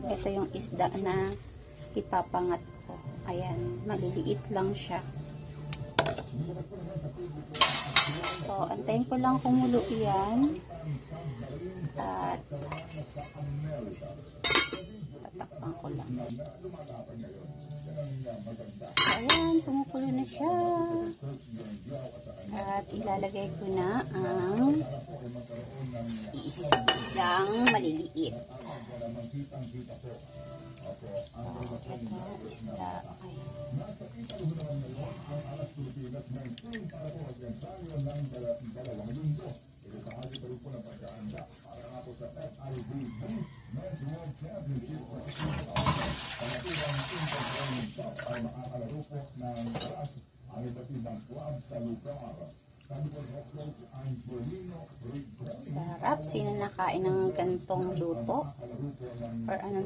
Ito yung isda na ipapangat ko. Ayan, maliliit lang siya. So, antayin ko lang kumulo yan. At tatakpan ko lang. So, ayan, kumukulo na siya. At ilalagay ko na ang isdang maliliit. So, ito isda. Sarap. Sino nakain ng gantong luto? Or ano?